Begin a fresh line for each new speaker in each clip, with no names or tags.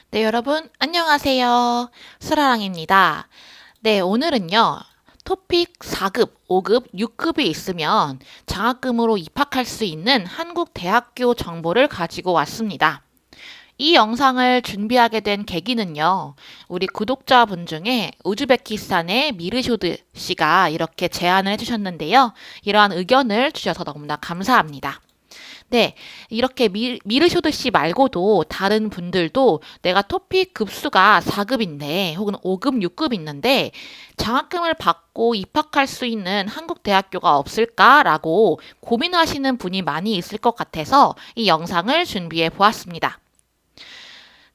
네, 여러분, 안녕하세요. 수라랑입니다. 네, 오늘은요, 토픽 4급, 5급, 6급이 있으면 장학금으로 입학할 수 있는 한국 대학교 정보를 가지고 왔습니다. 이 영상을 준비하게 된 계기는요, 우리 구독자분 중에 우즈베키스탄의 미르쇼드 씨가 이렇게 제안을 해주셨는데요. 이러한 의견을 주셔서 너무나 감사합니다. 네, 이렇게 미르쇼드 씨 말고도 다른 분들도 내가 토픽 급수가 4급인데 혹은 5급, 6급 있는데 장학금을 받고 입학할 수 있는 한국 대학교가 없을까라고 고민하시는 분이 많이 있을 것 같아서 이 영상을 준비해 보았습니다.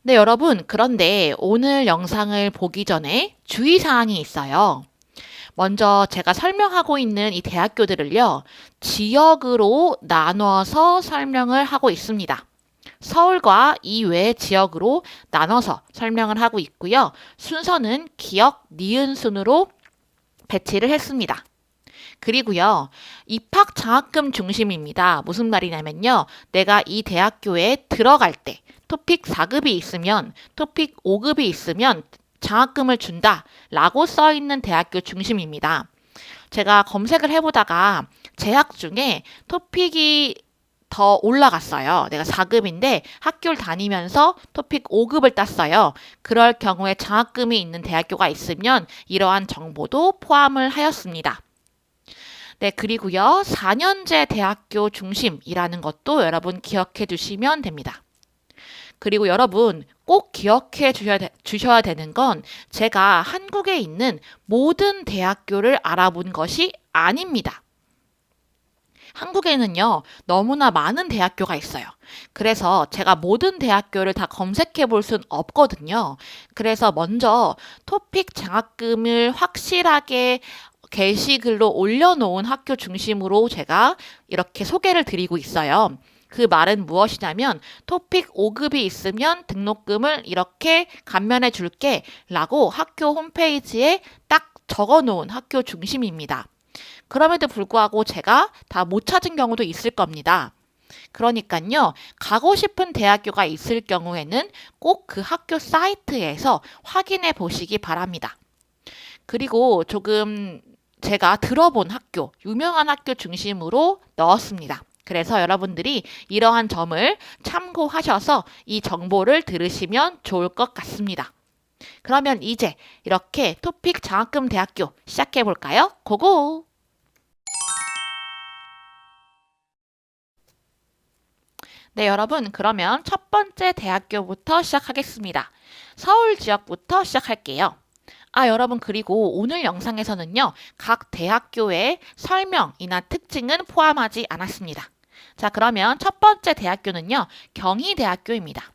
네, 여러분, 그런데 오늘 영상을 보기 전에 주의사항이 있어요. 먼저 제가 설명하고 있는 이 대학교들을요, 지역으로 나눠서 설명을 하고 있습니다. 서울과 이외 지역으로 나눠서 설명을 하고 있고요. 순서는 기역, 니은 순으로 배치를 했습니다. 그리고요, 입학 장학금 중심입니다. 무슨 말이냐면요, 내가 이 대학교에 들어갈 때 토픽 4급이 있으면, 토픽 5급이 있으면 장학금을 준다 라고 써 있는 대학교 중심입니다. 제가 검색을 해보다가 재학 중에 토픽이 더 올라갔어요. 내가 4급인데 학교를 다니면서 토픽 5급을 땄어요. 그럴 경우에 장학금이 있는 대학교가 있으면 이러한 정보도 포함을 하였습니다. 네, 그리고요, 4년제 대학교 중심이라는 것도 여러분 기억해 주시면 됩니다. 그리고 여러분 꼭 기억해 주셔야 되는 건 제가 한국에 있는 모든 대학교를 알아본 것이 아닙니다. 한국에는요, 너무나 많은 대학교가 있어요. 그래서 제가 모든 대학교를 다 검색해 볼 순 없거든요. 그래서 먼저 토픽 장학금을 확실하게 게시글로 올려놓은 학교 중심으로 제가 이렇게 소개를 드리고 있어요. 그 말은 무엇이냐면 토픽 5급이 있으면 등록금을 이렇게 감면해 줄게 라고 학교 홈페이지에 딱 적어 놓은 학교 중심입니다. 그럼에도 불구하고 제가 다 못 찾은 경우도 있을 겁니다. 그러니까요, 가고 싶은 대학교가 있을 경우에는 꼭 그 학교 사이트에서 확인해 보시기 바랍니다. 그리고 조금 제가 들어본 학교, 유명한 학교 중심으로 넣었습니다. 그래서 여러분들이 이러한 점을 참고하셔서 이 정보를 들으시면 좋을 것 같습니다. 그러면 이제 이렇게 토픽 장학금 대학교 시작해 볼까요? 고고! 네, 여러분, 그러면 첫 번째 대학교부터 시작하겠습니다. 서울 지역부터 시작할게요. 아, 여러분, 그리고 오늘 영상에서는요, 각 대학교의 설명이나 특징은 포함하지 않았습니다. 자, 그러면 첫 번째 대학교는요, 경희대학교입니다.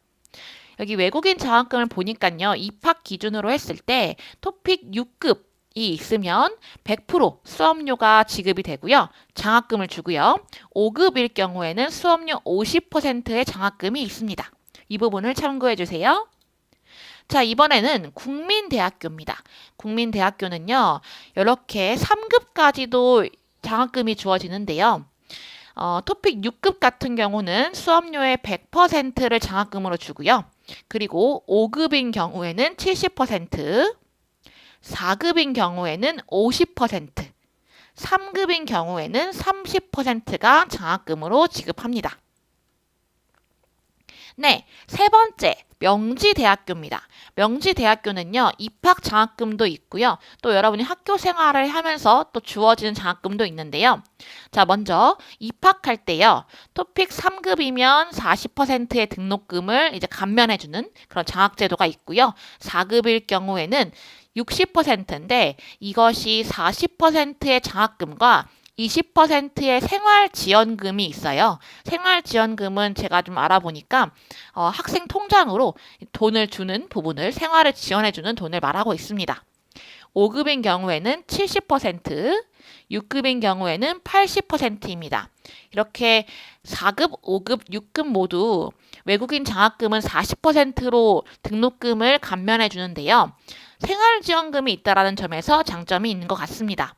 여기 외국인 장학금을 보니까요, 입학 기준으로 했을 때 토픽 6급이 있으면 100% 수업료가 지급이 되고요. 장학금을 주고요. 5급일 경우에는 수업료 50%의 장학금이 있습니다. 이 부분을 참고해 주세요. 자, 이번에는 국민대학교입니다. 국민대학교는요, 이렇게 3급까지도 장학금이 주어지는데요. 토픽 6급 같은 경우는 수업료의 100%를 장학금으로 주고요. 그리고 5급인 경우에는 70%, 4급인 경우에는 50%, 3급인 경우에는 30%가 장학금으로 지급합니다. 네, 세 번째, 명지대학교입니다. 명지대학교는요, 입학 장학금도 있고요. 또 여러분이 학교 생활을 하면서 또 주어지는 장학금도 있는데요. 자, 먼저 입학할 때요, 토픽 3급이면 40%의 등록금을 이제 감면해주는 그런 장학제도가 있고요. 4급일 경우에는 60%인데 이것이 40%의 장학금과 20%의 생활지원금이 있어요. 생활지원금은 제가 좀 알아보니까 학생 통장으로 돈을 주는 부분을 생활을 지원해주는 돈을 말하고 있습니다. 5급인 경우에는 70%, 6급인 경우에는 80%입니다. 이렇게 4급, 5급, 6급 모두 외국인 장학금은 40%로 등록금을 감면해 주는데요. 생활지원금이 있다라는 점에서 장점이 있는 것 같습니다.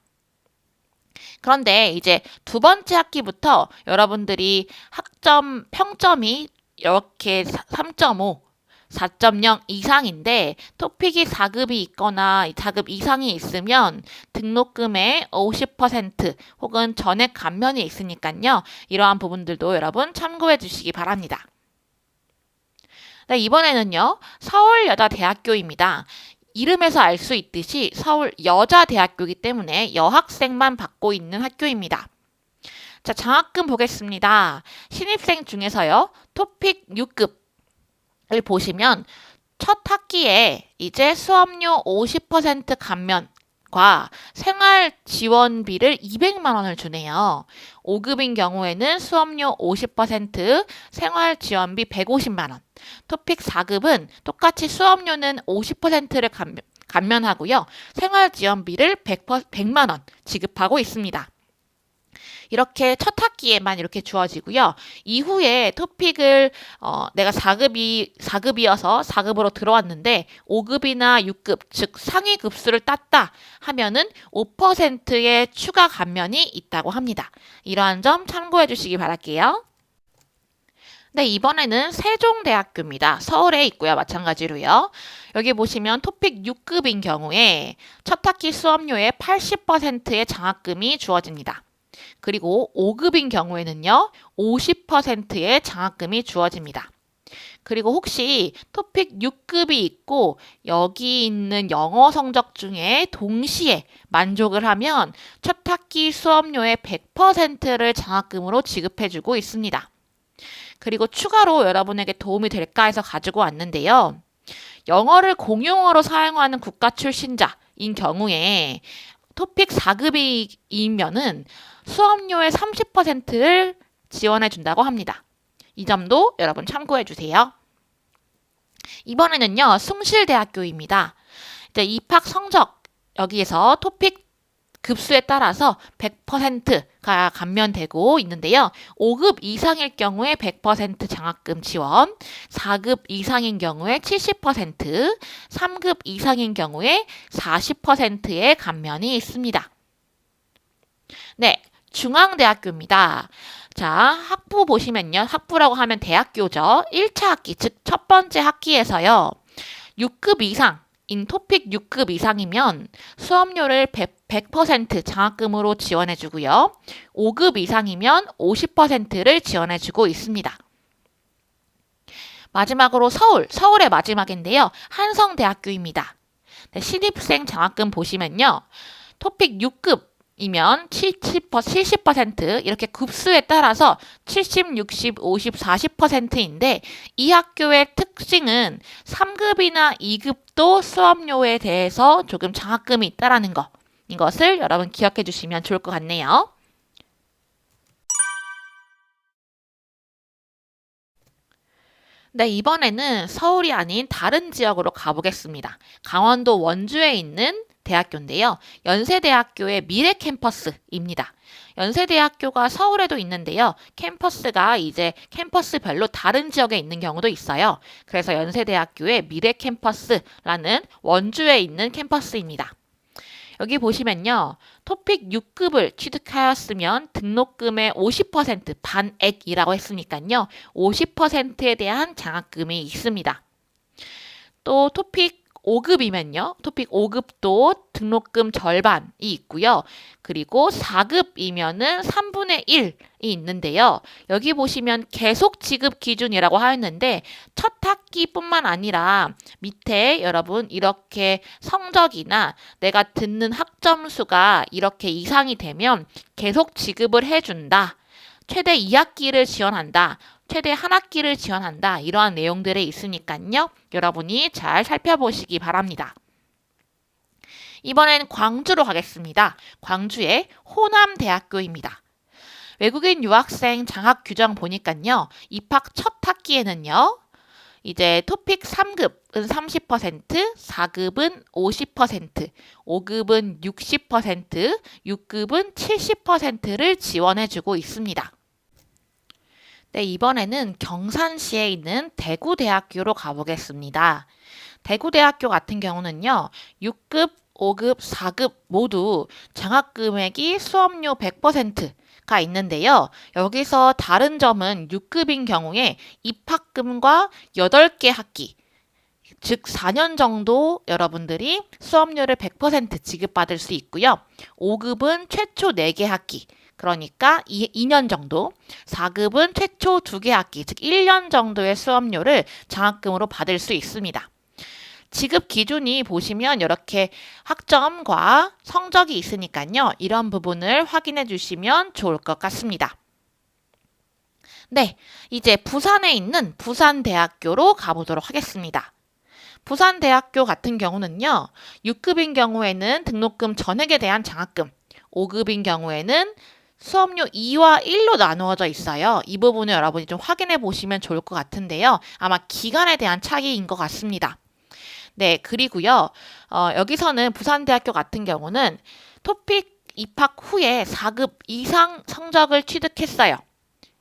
그런데 이제 두 번째 학기부터 여러분들이 학점, 평점이 이렇게 3.5, 4.0 이상인데 토픽이 4급이 있거나 4급 이상이 있으면 등록금의 50% 혹은 전액 감면이 있으니까요. 이러한 부분들도 여러분 참고해 주시기 바랍니다. 네, 이번에는요. 서울여자대학교입니다. 이름에서 알 수 있듯이 서울여자대학교이기 때문에 여학생만 받고 있는 학교입니다. 자, 장학금 보겠습니다. 신입생 중에서요. 토픽 6급을 보시면 첫 학기에 이제 수업료 50% 감면과 생활 지원비를 200만 원을 주네요. 5급인 경우에는 수업료 50%, 생활 지원비 150만 원. 토픽 4급은 똑같이 수업료는 50%를 감면하고요. 생활 지원비를 100만 원 지급하고 있습니다. 이렇게 첫 학기에만 이렇게 주어지고요. 이후에 토픽을 내가 4급이어서 4급으로 들어왔는데 5급이나 6급, 즉 상위 급수를 땄다 하면은 5%의 추가 감면이 있다고 합니다. 이러한 점 참고해 주시기 바랄게요. 네, 이번에는 세종대학교입니다. 서울에 있고요. 마찬가지로요. 여기 보시면 토픽 6급인 경우에 첫 학기 수업료의 80%의 장학금이 주어집니다. 그리고 5급인 경우에는요, 50%의 장학금이 주어집니다. 그리고 혹시 토픽 6급이 있고 여기 있는 영어 성적 중에 동시에 만족을 하면 첫 학기 수업료의 100%를 장학금으로 지급해주고 있습니다. 그리고 추가로 여러분에게 도움이 될까 해서 가지고 왔는데요. 영어를 공용어로 사용하는 국가 출신자인 경우에 토픽 4급이면은 수업료의 30%를 지원해 준다고 합니다. 이 점도 여러분 참고해 주세요. 이번에는요, 숭실대학교입니다. 이제 입학 성적 여기에서 토픽 급수에 따라서 100%가 감면되고 있는데요. 5급 이상일 경우에 100% 장학금 지원, 4급 이상인 경우에 70%, 3급 이상인 경우에 40%의 감면이 있습니다. 네, 중앙대학교입니다. 자, 학부 보시면요. 학부라고 하면 대학교죠. 1차 학기, 즉 첫 번째 학기에서요. 6급 이상인 토픽 6급 이상이면 수업료를 100% 장학금으로 지원해 주고요. 5급 이상이면 50%를 지원해 주고 있습니다. 마지막으로 서울의 마지막인데요. 한성대학교입니다. 네, 신입생 장학금 보시면요. 토픽 6급이면 70% 이렇게 급수에 따라서 70, 60, 50, 40%인데 이 학교의 특징은 3급이나 2급도 수업료에 대해서 조금 장학금이 있다라는 거. 이것을 여러분 기억해 주시면 좋을 것 같네요. 네, 이번에는 서울이 아닌 다른 지역으로 가보겠습니다. 강원도 원주에 있는 대학교인데요. 연세대학교의 미래 캠퍼스입니다. 연세대학교가 서울에도 있는데요. 캠퍼스가 이제 캠퍼스별로 다른 지역에 있는 경우도 있어요. 그래서 연세대학교의 미래 캠퍼스라는 원주에 있는 캠퍼스입니다. 여기 보시면요. 토픽 6급을 취득하였으면 등록금의 50% 반액이라고 했으니까요. 50%에 대한 장학금이 있습니다. 또 토픽 5급이면요. 토픽 5급도 등록금 절반이 있고요. 그리고 4급이면은 3분의 1이 있는데요. 여기 보시면 계속 지급 기준이라고 하였는데 첫 학기뿐만 아니라 밑에 여러분 이렇게 성적이나 내가 듣는 학점수가 이렇게 이상이 되면 계속 지급을 해준다. 최대 2학기를 지원한다. 최대 한 학기를 지원한다. 이러한 내용들이 있으니까요. 여러분이 잘 살펴보시기 바랍니다. 이번엔 광주로 가겠습니다. 광주의 호남대학교입니다. 외국인 유학생 장학 규정 보니까요. 입학 첫 학기에는요. 이제 토픽 3급은 30%, 4급은 50%, 5급은 60%, 6급은 70%를 지원해주고 있습니다. 네, 이번에는 경산시에 있는 대구대학교로 가보겠습니다. 대구대학교 같은 경우는요, 6급, 5급, 4급 모두 장학금액이 수업료 100%가 있는데요. 여기서 다른 점은 6급인 경우에 입학금과 8개 학기, 즉 4년 정도 여러분들이 수업료를 100% 지급받을 수 있고요. 5급은 최초 4개 학기, 그러니까 2년 정도, 4급은 최초 2개 학기, 즉 1년 정도의 수업료를 장학금으로 받을 수 있습니다. 지급 기준이 보시면 이렇게 학점과 성적이 있으니까요. 이런 부분을 확인해 주시면 좋을 것 같습니다. 네, 이제 부산에 있는 부산대학교로 가보도록 하겠습니다. 부산대학교 같은 경우는요, 6급인 경우에는 등록금 전액에 대한 장학금, 5급인 경우에는 수업료 2와 1로 나누어져 있어요. 이 부분을 여러분이 좀 확인해 보시면 좋을 것 같은데요. 아마 기간에 대한 차이인 것 같습니다. 네, 그리고요, 여기서는 부산대학교 같은 경우는 토픽 입학 후에 4급 이상 성적을 취득했어요.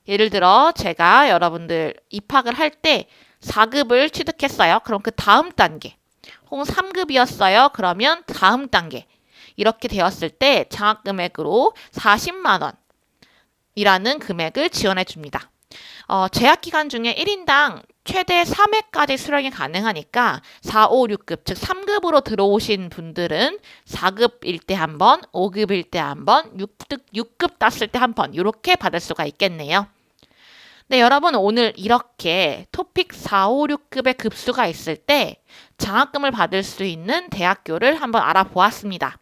예를 들어 제가 여러분들 입학을 할 때 4급을 취득했어요. 그럼 그 다음 단계, 혹은 3급이었어요. 그러면 다음 단계. 이렇게 되었을 때 장학금액으로 40만 원이라는 금액을 지원해 줍니다. 재학 기간 중에 1인당 최대 3회까지 수령이 가능하니까 4, 5, 6급, 즉 3급으로 들어오신 분들은 4급일 때 한 번, 5급일 때 한 번, 6급 땄을 때 한 번, 이렇게 받을 수가 있겠네요. 네, 여러분 오늘 이렇게 토픽 4, 5, 6급의 급수가 있을 때 장학금을 받을 수 있는 대학교를 한번 알아보았습니다.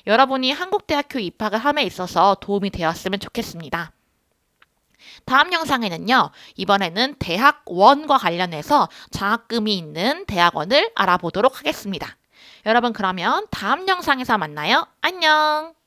여러분이 한국대학교 입학을 함에 있어서 도움이 되었으면 좋겠습니다. 다음 영상에는요, 이번에는 대학원과 관련해서 장학금이 있는 대학원을 알아보도록 하겠습니다. 여러분 그러면 다음 영상에서 만나요. 안녕!